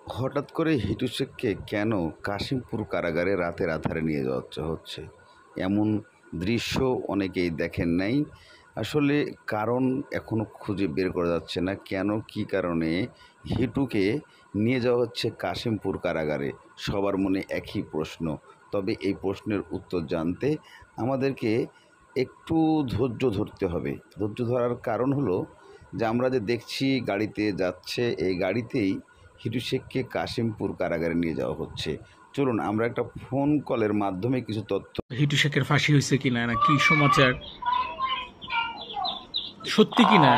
হঠাৎ করে হিটু শেখকে কেন কাশিমপুর কারাগারে রাতের আধারে নিয়ে যাওয়া হচ্ছে এমন দৃশ্য অনেকেই দেখেন নাই। আসলে কারণ এখনও খুঁজে বের করা যাচ্ছে না, কেন কী কারণে হিটুকে নিয়ে যাওয়া হচ্ছে কাশিমপুর কারাগারে। সবার মনে একই প্রশ্ন, তবে এই প্রশ্নের উত্তর জানতে আমাদেরকে একটু ধৈর্য ধরতে হবে। ধৈর্য ধরার কারণ হলো যে আমরা যে দেখছি গাড়িতে যাচ্ছে, এই গাড়িতেই হিটু শেখকে কাশিমপুর কারাগারে নিয়ে যাওয়া হচ্ছে। চলুন আমরা একটা ফোন কলের মাধ্যমে কিছু তথ্য। হিটু শেখের ফাঁসি হয়েছে কিনা, না কি সমাচার, সত্যি কিনা?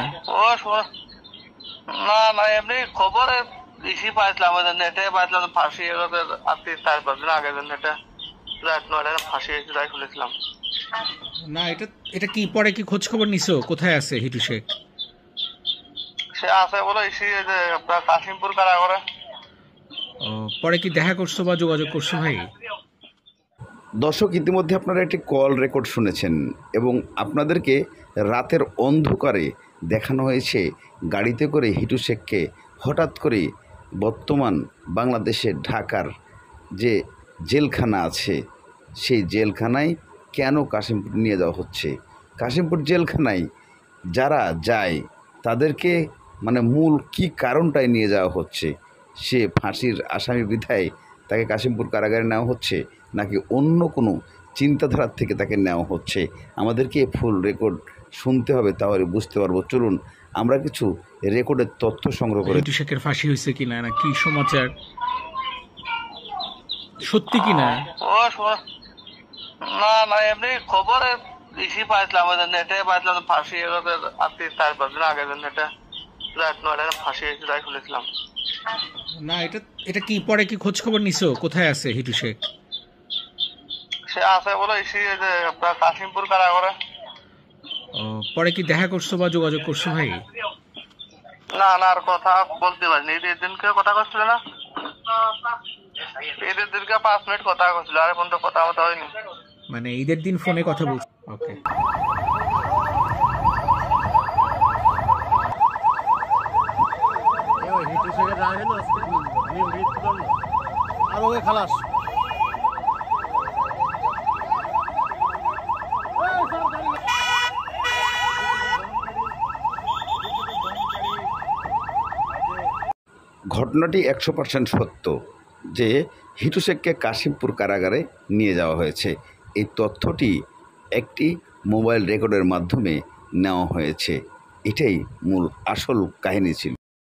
না এমনি খবরে বেশি পাইছিলাম, নেটে পাইছিলাম ফাঁসি আজকে 4-5 দিন আগে নেটে রাত 9টায় ফাঁসি হয়েছে তাই শুনেছিলাম। না এটা কি পরে কি খোঁজ খবর নিছো, কোথায় আছে হিটু শেখ? সে আছে বলে যে আপনার কাশিমপুর কারাগারে। পরে কি দেখা করছো বা যোগাযোগ করছো ভাই? দর্শক, ইতিমধ্যে আপনারা একটি কল রেকর্ড শুনেছেন এবং আপনাদেরকে রাতের অন্ধকারে দেখানো হয়েছে গাড়িতে করে হিটু শেখকে হঠাৎ করে বর্তমান বাংলাদেশের ঢাকার যে জেলখানা আছে সেই জেলখানায় কেন কাশিমপুর নিয়ে যাওয়া হচ্ছে। কাশিমপুর জেলখানায় যারা যায় তাদেরকে মূল কি কারণটায় নিয়ে যাওয়া হচ্ছে, সে ফাঁসির আসামি বিধায় তাকে কাশিমপুর কারাগারে নেওয়া হচ্ছে নাকি অন্য কোনো চিন্তাধারার থেকে তাকে নেওয়া হচ্ছে, আমাদেরকে ফুল রেকর্ড শুনতে হবে, তাহলে বুঝতে পারবো। চলুন আমরা কিছু রেকর্ডের তথ্য সংগ্রহ করে। হিটু শেখের ফাঁসি হয়েছে কিনা, না কি সমাচার, সত্যি কিনা? না এমনি খবরে বেশি পাইছিলাম, নেটে পাইছিলাম ফাঁসি আজকে 4-5 দিন আগে নেটে রাত 9টায় ফাঁসি হয়েছে তাই শুনেছিলাম। না এটা কি পরে কি খোঁজ খবর নিছো, কোথায় আছে হিটু শেখ? সে আছে বলে যে আপনার কাশিমপুর কারাগারে। পরে কি দেখা করছো বা যোগাযোগ করছো ভাই? না আর কথা বলতে পারিনি। ঈদের দিনকে কথা করছিল না, ঈদের দিনকে 5 মিনিট কথা করছিল, আর এখন তো কথা হয়নি। মানে ঈদের দিন ফোনে কথা বলছো? ওকে। খালাস ঘটনাটি 100% সত্য যে হিটু শেখকে কাশিমপুর কারাগারে নিয়ে যাওয়া হয়েছে। এই তথ্যটি একটি মোবাইল রেকর্ডের মাধ্যমে নেওয়া হয়েছে। এটাই মূল আসল কাহিনী ছিল।